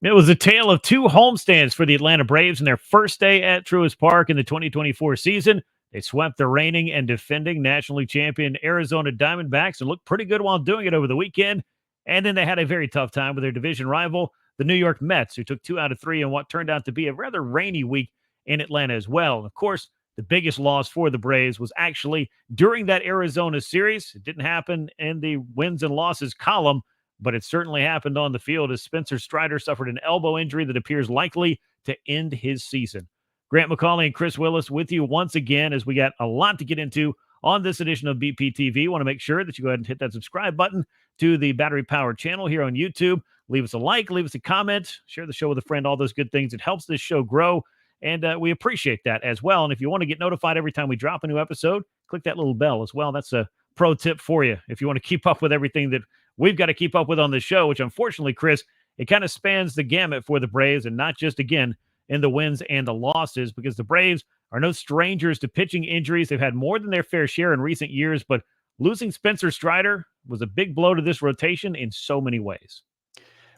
It was a tale of two homestands for the Atlanta Braves in their first day at Truist Park in the 2024 season. They swept the reigning and defending nationally champion Arizona Diamondbacks and looked pretty good while doing it over the weekend. And then they had a very tough time with their division rival, the New York Mets, who took 2 out of 3 in what turned out to be a rather rainy week in Atlanta as well. And of course, the biggest loss for the Braves was actually during that Arizona series. It didn't happen in the wins and losses column, but it certainly happened on the field as Spencer Strider suffered an elbow injury that appears likely to end his season. Grant McCauley and Chris Willis with you once again as we got a lot to get into on this edition of BPTV. Want to make sure that you go ahead and hit that subscribe button to the Battery Power channel here on YouTube. Leave us a like, leave us a comment, share the show with a friend, all those good things. It helps this show grow, and we appreciate that as well. And if you want to get notified every time we drop a new episode, click that little bell as well. That's a pro tip for you if you want to keep up with everything that we've got to keep up with on this show, which unfortunately, Chris, it kind of spans the gamut for the Braves, and not just, again, in the wins and the losses, because the Braves are no strangers to pitching injuries. They've had more than their fair share in recent years, but losing Spencer Strider was a big blow to this rotation in so many ways.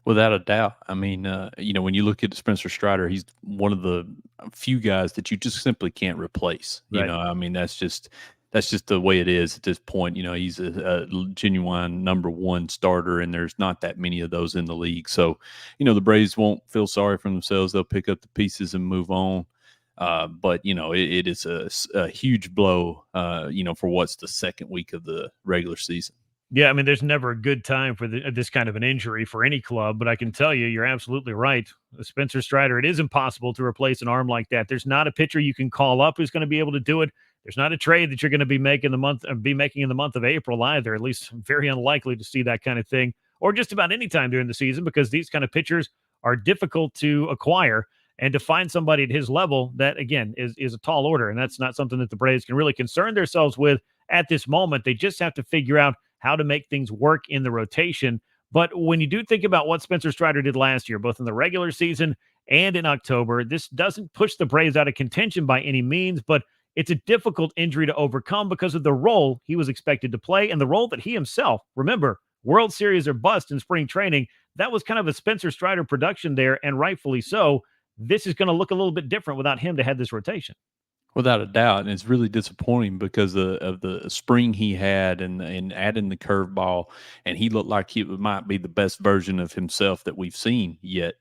Without a doubt. I mean, when you look at Spencer Strider, he's one of the few guys that you just simply can't replace. Right. I mean, that's just the way it is at this point. He's a genuine number one starter, and there's not that many of those in the league. So, the Braves won't feel sorry for themselves. They'll pick up the pieces and move on. But it is a huge blow, for what's the second week of the regular season. Yeah, I mean, there's never a good time for this kind of an injury for any club, but I can tell you, you're absolutely right. Spencer Strider, it is impossible to replace an arm like that. There's not a pitcher you can call up who's going to be able to do it. There's not a trade that you're going to be making in the month of April either. At least very unlikely to see that kind of thing, or just about any time during the season, because these kind of pitchers are difficult to acquire. And to find somebody at his level, that again is a tall order, and that's not something that the Braves can really concern themselves with at this moment. They just have to figure out how to make things work in the rotation. But when you do think about what Spencer Strider did last year, both in the regular season and in October, this doesn't push the Braves out of contention by any means, but it's a difficult injury to overcome because of the role he was expected to play and the role that he himself, remember, World Series or bust in spring training, that was kind of a Spencer Strider production there, and rightfully so. This is going to look a little bit different without him to head this rotation. Without a doubt, and it's really disappointing because of the spring he had and adding the curveball, and he looked like he might be the best version of himself that we've seen yet.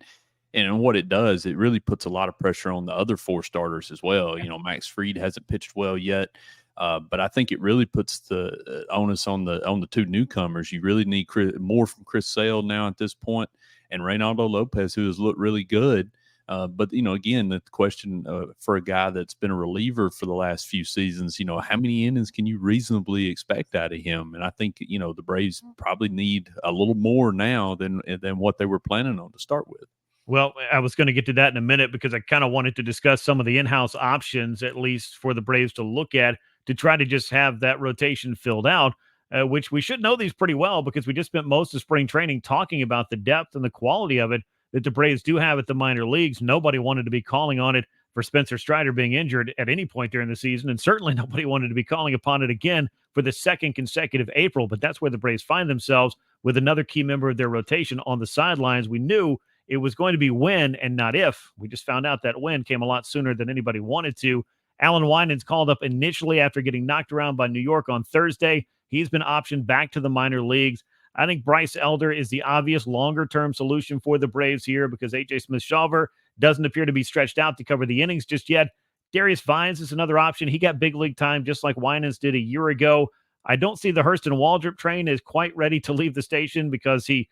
And what it does, it really puts a lot of pressure on the other four starters as well. Max Fried hasn't pitched well yet, but I think it really puts the onus on the two newcomers. You really need more from Chris Sale now at this point, and Reynaldo Lopez, who has looked really good. But, again, the question for a guy that's been a reliever for the last few seasons, how many innings can you reasonably expect out of him? And I think, the Braves probably need a little more now than what they were planning on to start with. Well, I was going to get to that in a minute because I kind of wanted to discuss some of the in-house options, at least for the Braves to look at, to try to just have that rotation filled out, which we should know these pretty well because we just spent most of spring training talking about the depth and the quality of it that the Braves do have at the minor leagues. Nobody wanted to be calling on it for Spencer Strider being injured at any point during the season, and certainly nobody wanted to be calling upon it again for the second consecutive April. But that's where the Braves find themselves with another key member of their rotation on the sidelines. We knew it was going to be when and not if. We just found out that when came a lot sooner than anybody wanted to. Alan Winans called up initially after getting knocked around by New York on Thursday. He's been optioned back to the minor leagues. I think Bryce Elder is the obvious longer-term solution for the Braves here because A.J. Smith-Shawver doesn't appear to be stretched out to cover the innings just yet. Darius Vines is another option. He got big league time just like Winans did a year ago. I don't see the Hurston Waldrop train as quite ready to leave the station because he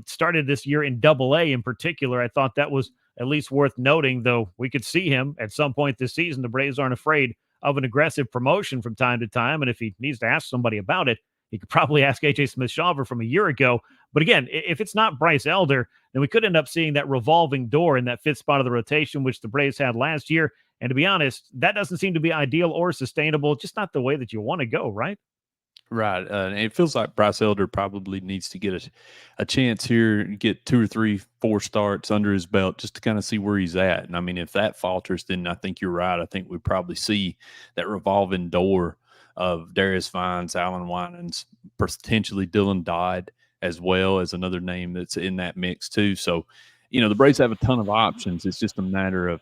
started this year in Double-A in particular. I thought that was at least worth noting, though we could see him at some point this season. The Braves aren't afraid of an aggressive promotion from time to time, and if he needs to ask somebody about it, he could probably ask A.J. Smith-Shawver from a year ago. But again, if it's not Bryce Elder, then we could end up seeing that revolving door in that fifth spot of the rotation, which the Braves had last year. And to be honest, that doesn't seem to be ideal or sustainable, just not the way that you want to go, right? Right. And it feels like Bryce Elder probably needs to get a chance here, get 2 or 3, 4 starts under his belt just to kind of see where he's at. And I mean, if that falters, then I think you're right. I think we probably see that revolving door of Darius Vines, Alan Winans, potentially Dylan Dodd as well as another name that's in that mix too. So, the Braves have a ton of options. It's just a matter of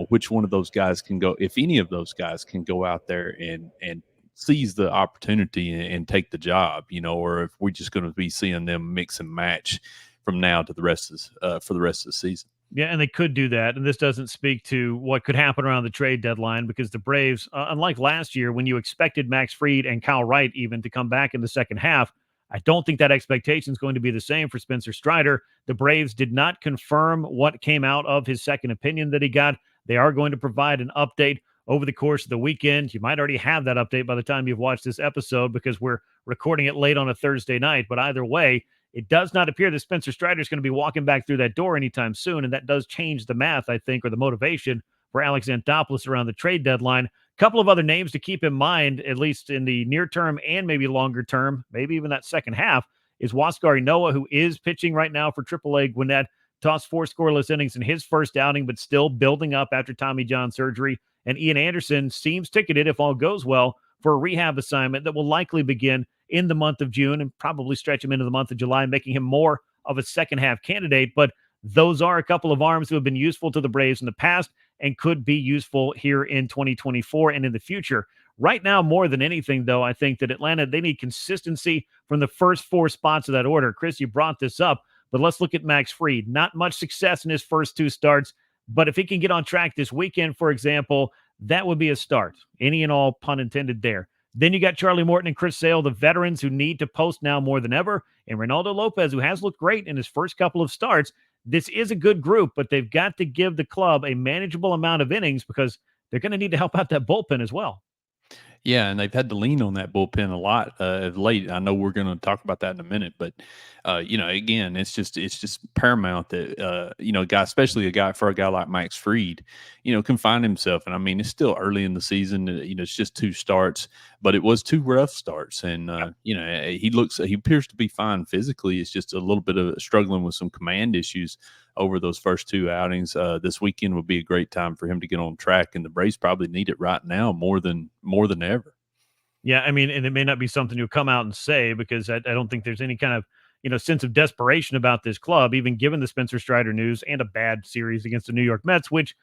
which one of those guys can go, if any of those guys can go out there and seize the opportunity and take the job, or if we're just going to be seeing them mix and match from now to the rest of for the rest of the season. Yeah, and they could do that. And this doesn't speak to what could happen around the trade deadline because the Braves, unlike last year when you expected Max Fried and Kyle Wright even to come back in the second half, I don't think that expectation is going to be the same for Spencer Strider. The Braves did not confirm what came out of his second opinion that he got. They are going to provide an update over the course of the weekend. You might already have that update by the time you've watched this episode because we're recording it late on a Thursday night. But either way, it does not appear that Spencer Strider is going to be walking back through that door anytime soon, and that does change the math, I think, or the motivation for Alex Anthopoulos around the trade deadline. A couple of other names to keep in mind, at least in the near term and maybe longer term, maybe even that second half, is Huascar Ynoa, who is pitching right now for AAA Gwinnett. Tossed 4 scoreless innings in his first outing, but still building up after Tommy John surgery. And Ian Anderson seems ticketed, if all goes well, for a rehab assignment that will likely begin in the month of June and probably stretch him into the month of July, making him more of a second half candidate. But those are a couple of arms who have been useful to the Braves in the past and could be useful here in 2024 and in the future. Right now, more than anything, though, I think that Atlanta, they need consistency from the first 4 spots of that order. Chris, you brought this up, but let's look at Max Fried. Not much success in his first 2 starts, but if he can get on track this weekend, for example, that would be a start. Any and all pun intended there. Then you got Charlie Morton and Chris Sale, the veterans who need to post now more than ever, and Reynaldo Lopez, who has looked great in his first couple of starts. This is a good group, but they've got to give the club a manageable amount of innings because they're going to need to help out that bullpen as well. Yeah, and they've had to lean on that bullpen a lot of late. I know we're going to talk about that in a minute, but again, it's just paramount that a guy, especially a guy like Max Fried, can find himself. And I mean, it's still early in the season. It's just 2 starts, but it was 2 rough starts, and he appears to be fine physically. It's just a little bit of struggling with some command issues over those first 2 outings. This weekend would be a great time for him to get on track, and the Braves probably need it right now more than ever. Yeah, I mean, and it may not be something you'll come out and say because I don't think there's any kind of sense of desperation about this club, even given the Spencer Strider news and a bad series against the New York Mets, which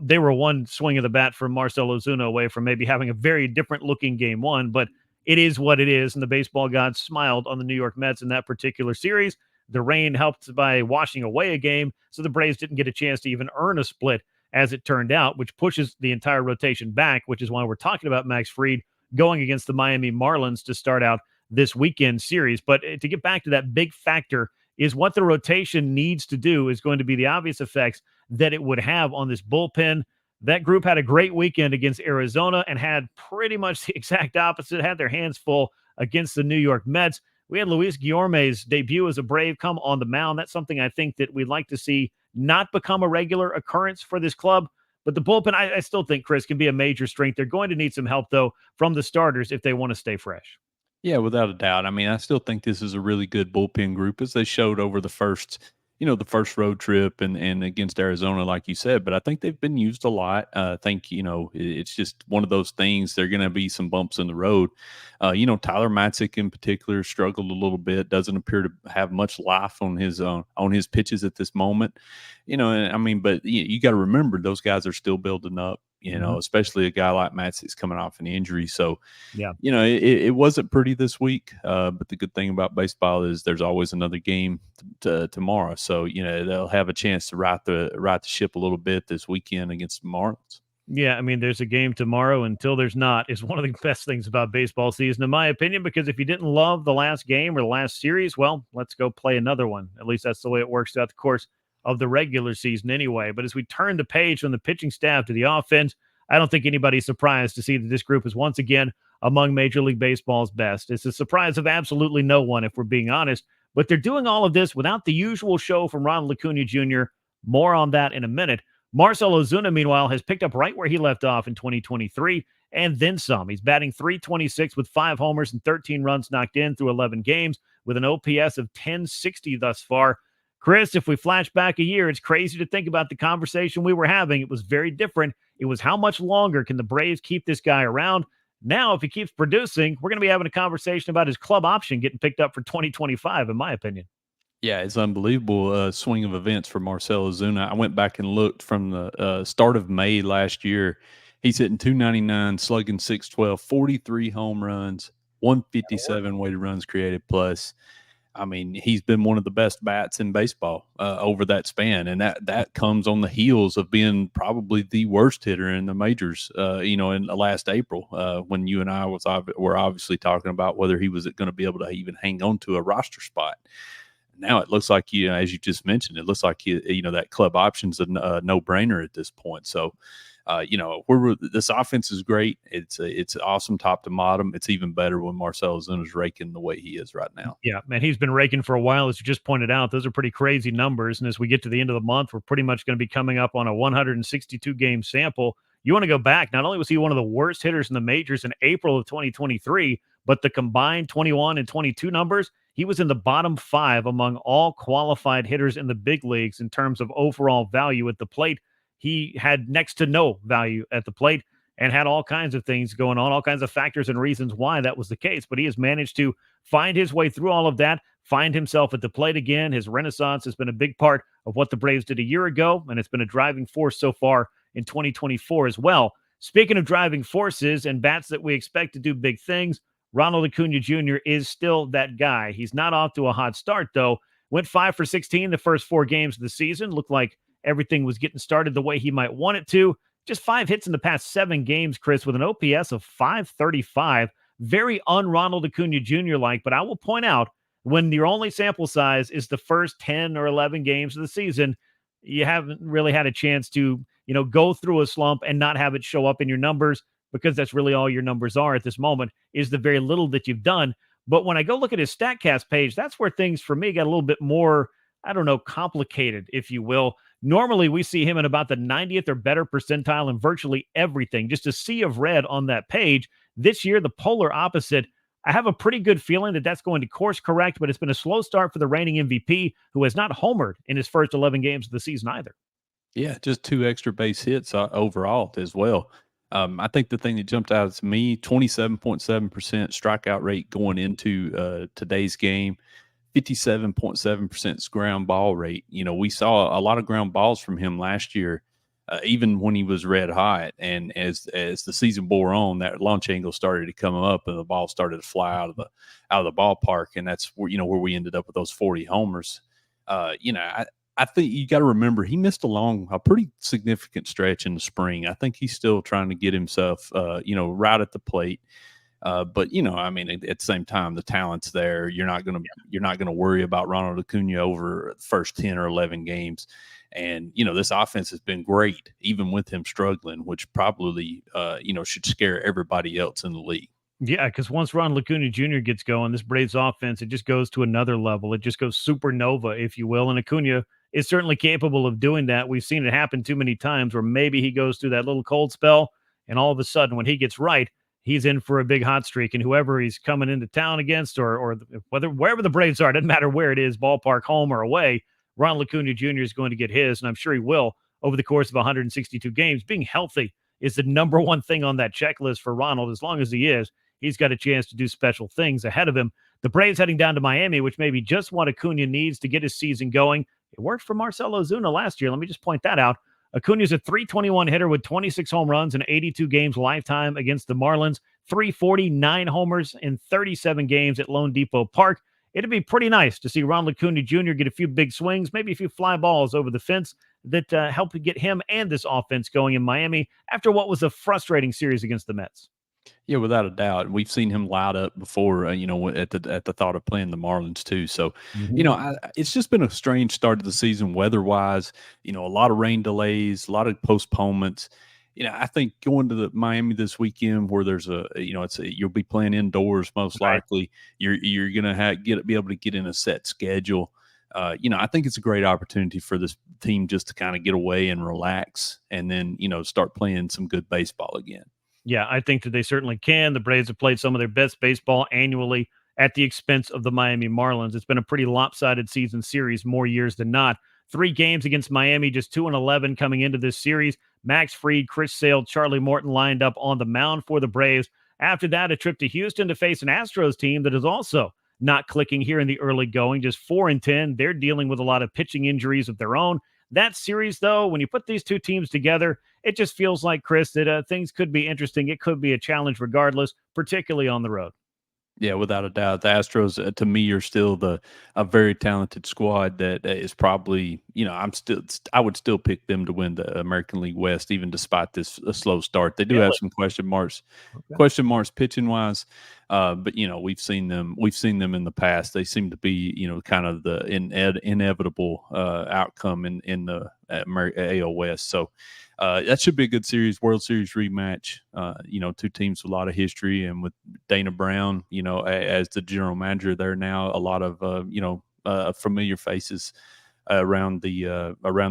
they were one swing of the bat from Marcell Ozuna away from maybe having a very different looking game 1, but it is what it is, and the baseball gods smiled on the New York Mets in that particular series. The rain helped by washing away a game, so the Braves didn't get a chance to even earn a split as it turned out, which pushes the entire rotation back, which is why we're talking about Max Fried going against the Miami Marlins to start out this weekend series. But to get back to that big factor is what the rotation needs to do is going to be the obvious effects that it would have on this bullpen. That group had a great weekend against Arizona and had pretty much the exact opposite, had their hands full against the New York Mets. We had Luis Guillorme's debut as a Brave come on the mound. That's something I think that we'd like to see not become a regular occurrence for this club. But the bullpen, I still think, Chris, can be a major strength. They're going to need some help, though, from the starters if they want to stay fresh. Yeah, without a doubt. I mean, I still think this is a really good bullpen group as they showed over the first road trip and against Arizona, like you said. But I think they've been used a lot. I think, it's just one of those things. There are going to be some bumps in the road. Tyler Matzik in particular struggled a little bit, doesn't appear to have much life on his pitches at this moment. And I mean, but you got to remember those guys are still building up. Especially a guy like Matzik's coming off an injury. So, yeah, it wasn't pretty this week. But the good thing about baseball is there's always another game tomorrow. So, they'll have a chance to right the ship a little bit this weekend against the Marlins. Yeah, I mean, there's a game tomorrow until there's not is one of the best things about baseball season, in my opinion, because if you didn't love the last game or the last series, well, let's go play another one. At least that's the way it works throughout the course of the regular season anyway. But as we turn the page from the pitching staff to the offense, I don't think anybody's surprised to see that this group is once again among Major League Baseball's best. It's a surprise of absolutely no one, if we're being honest. But they're doing all of this without the usual show from Ronald Acuna Jr. More on that in a minute. Marcell Ozuna, meanwhile, has picked up right where he left off in 2023 and then some. He's batting .326 with 5 homers and 13 runs knocked in through 11 games with an OPS of 1060 thus far. Chris, if we flash back a year, it's crazy to think about the conversation we were having. It was very different. It was how much longer can the Braves keep this guy around? Now, if he keeps producing, we're going to be having a conversation about his club option getting picked up for 2025, in my opinion. Yeah, it's unbelievable swing of events for Marcell Ozuna. I went back and looked from the start of May last year. He's hitting 299, slugging 612, 43 home runs, 157 weighted runs created plus. I mean, he's been one of the best bats in baseball over that span, and that comes on the heels of being probably the worst hitter in the majors. In the last April, when you and I were obviously talking about whether he was going to be able to even hang on to a roster spot. Now it looks like, as you just mentioned, it looks like that club option's a no brainer at this point. So, this offense is great. It's awesome top to bottom. It's even better when Marcell Ozuna's raking the way he is right now. Yeah, man, he's been raking for a while, as you just pointed out. Those are pretty crazy numbers. And as we get to the end of the month, we're pretty much going to be coming up on a 162 game sample. You want to go back, not only was he one of the worst hitters in the majors in April of 2023, but the combined 21 and 22 numbers, he was in the bottom 5 among all qualified hitters in the big leagues in terms of overall value at the plate. He had next to no value at the plate and had all kinds of things going on, all kinds of factors and reasons why that was the case. But he has managed to find his way through all of that, find himself at the plate again. His renaissance has been a big part of what the Braves did a year ago, and it's been a driving force so far in 2024 as well. Speaking of driving forces and bats that we expect to do big things, Ronald Acuna Jr. is still that guy. He's not off to a hot start, though. Went 5 for 16 the first 4 games of the season. Looked like everything was getting started the way he might want it to. Just 5 hits in the past 7 games, Chris, with an OPS of 535. Very un-Ronald Acuna Jr. like, but I will point out, when your only sample size is the first 10 or 11 games of the season, you haven't really had a chance to, go through a slump and not have it show up in your numbers, because that's really all your numbers are at this moment, is the very little that you've done. But when I go look at his StatCast page, that's where things for me got a little bit more, I don't know, complicated, if you will. Normally, we see him in about the 90th or better percentile in virtually everything, just a sea of red on that page. This year, the polar opposite. I have a pretty good feeling that that's going to course correct, but it's been a slow start for the reigning MVP, who has not homered in his first 11 games of the season either. Yeah, just 2 extra base hits overall as well. I think the thing that jumped out to me, 27.7% strikeout rate going into today's game, 57.7% ground ball rate. We saw a lot of ground balls from him last year, even when he was red hot. And as the season bore on, that launch angle started to come up, and the ball started to fly out of the ballpark, and that's where we ended up with those 40 homers. I think you got to remember he missed a pretty significant stretch in the spring. I think he's still trying to get himself, right at the plate. But I mean, at the same time, the talent's there. You're not gonna worry about Ronald Acuna over the first 10 or 11 games. And this offense has been great, even with him struggling, which probably should scare everybody else in the league. Yeah, because once Ronald Acuna Jr. gets going, this Braves offense, it just goes to another level. It just goes supernova, if you will. And Acuna is certainly capable of doing that. We've seen it happen too many times where maybe he goes through that little cold spell, and all of a sudden, when he gets right, he's in for a big hot streak. And whoever he's coming into town against, or wherever the Braves are, doesn't matter where it is, ballpark, home, or away, Ronald Acuna Jr. is going to get his, and I'm sure he will over the course of 162 games. Being healthy is the number one thing on that checklist for Ronald. As long as he is, he's got a chance to do special things ahead of him. The Braves heading down to Miami, which may be just what Acuna needs to get his season going. It worked for Marcell Ozuna last year. Let me just point that out. Acuña's a 321 hitter with 26 home runs in 82 games lifetime against the Marlins, 349 homers in 37 games at Lone Depot Park. It'd be pretty nice to see Ronald Acuna Jr. get a few big swings, maybe a few fly balls over the fence that help get him and this offense going in Miami after what was a frustrating series against the Mets. Yeah, without a doubt. We've seen him light up before, at the thought of playing the Marlins too. So, it's just been a strange start to the season weather-wise. A lot of rain delays, a lot of postponements. I think going to the Miami this weekend, where there's you'll be playing indoors most likely. You're gonna be able to get in a set schedule. I think it's a great opportunity for this team just to kind of get away and relax, and then start playing some good baseball again. Yeah, I think that they certainly can. The Braves have played some of their best baseball annually at the expense of the Miami Marlins. It's been a pretty lopsided season series more years than not. 3 games against Miami, just 2-11 coming into this series. Max Fried, Chris Sale, Charlie Morton lined up on the mound for the Braves. After that, a trip to Houston to face an Astros team that is also not clicking here in the early going. Just 4-10. They're dealing with a lot of pitching injuries of their own. That series, though, when you put these two teams together, it just feels like, Chris, that things could be interesting. It could be a challenge regardless, particularly on the road. Yeah, without a doubt, the Astros to me are still a very talented squad that is probably I would still pick them to win the American League West even despite this a slow start. They do have Really? some Okay. question marks pitching wise, but we've seen them in the past. They seem to be kind of the inevitable outcome in the AL West. So that should be a good series, World Series rematch. Two teams with a lot of history, and with Dana Brown, as the general manager there now, a lot of familiar faces around the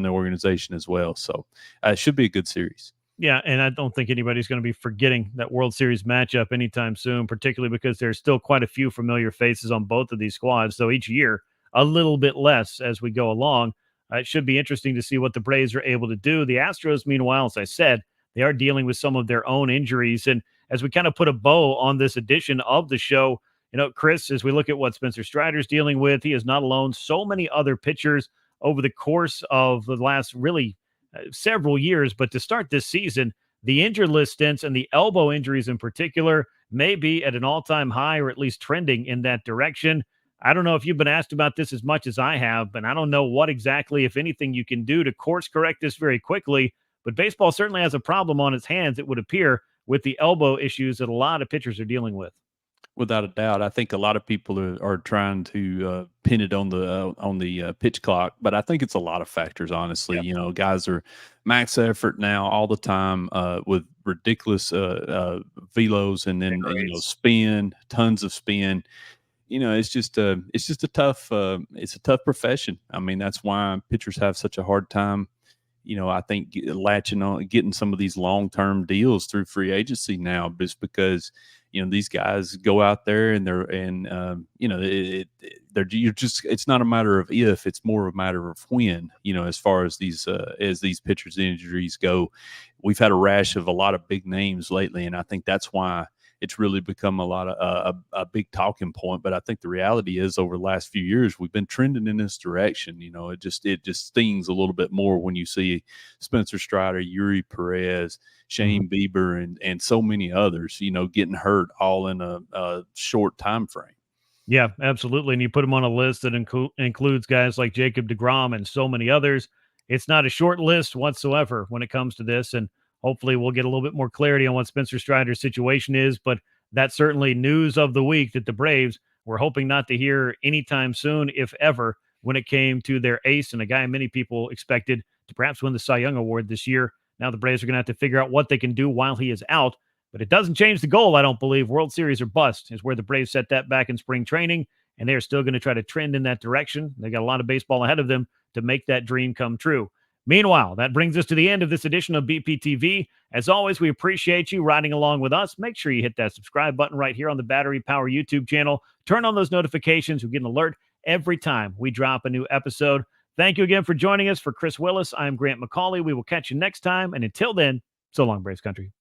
organization as well. So it should be a good series. Yeah, and I don't think anybody's going to be forgetting that World Series matchup anytime soon, particularly because there's still quite a few familiar faces on both of these squads. So each year, a little bit less as we go along. It should be interesting to see what the Braves are able to do. The Astros, meanwhile, as I said, they are dealing with some of their own injuries. And as we kind of put a bow on this edition of the show, Chris, as we look at what Spencer Strider's dealing with, he is not alone. So many other pitchers over the course of the last really several years, but to start this season, the injured list stints and the elbow injuries in particular may be at an all-time high or at least trending in that direction. I don't know if you've been asked about this as much as I have, but I don't know what exactly, if anything, you can do to course correct this very quickly. But baseball certainly has a problem on its hands, it would appear, with the elbow issues that a lot of pitchers are dealing with. Without a doubt, I think a lot of people are trying to pin it on the pitch clock, but I think it's a lot of factors. Honestly, Yeah, guys are max effort now all the time with ridiculous velos, and big then race. spin, tons of spin. It's just a tough it's a tough profession. I mean, that's why pitchers have such a hard time. I think latching on, getting some of these long term deals through free agency now, just because these guys go out there and they're just, it's not a matter of if, it's more a matter of when. As far as these pitchers' injuries go, we've had a rash of a lot of big names lately, and I think that's why it's really become a lot of a big talking point. But I think the reality is, over the last few years, we've been trending in this direction. It just stings a little bit more when you see Spencer Strider, Yuri Perez, Mhm. Shane Bieber, and so many others, getting hurt all in a short time frame. Yeah, absolutely. And you put them on a list that includes guys like Jacob DeGrom and so many others. It's not a short list whatsoever when it comes to this. And hopefully we'll get a little bit more clarity on what Spencer Strider's situation is. But that's certainly news of the week that the Braves were hoping not to hear anytime soon, if ever, when it came to their ace and a guy many people expected to perhaps win the Cy Young Award this year. Now the Braves are going to have to figure out what they can do while he is out. But it doesn't change the goal, I don't believe. World Series or bust is where the Braves set that back in spring training, and they're still going to try to trend in that direction. They got a lot of baseball ahead of them to make that dream come true. Meanwhile, that brings us to the end of this edition of BPTV. As always, we appreciate you riding along with us. Make sure you hit that subscribe button right here on the Battery Power YouTube channel. Turn on those notifications. You'll get an alert every time we drop a new episode. Thank you again for joining us. For Chris Willis, I'm Grant McCauley. We will catch you next time. And until then, so long, Braves country.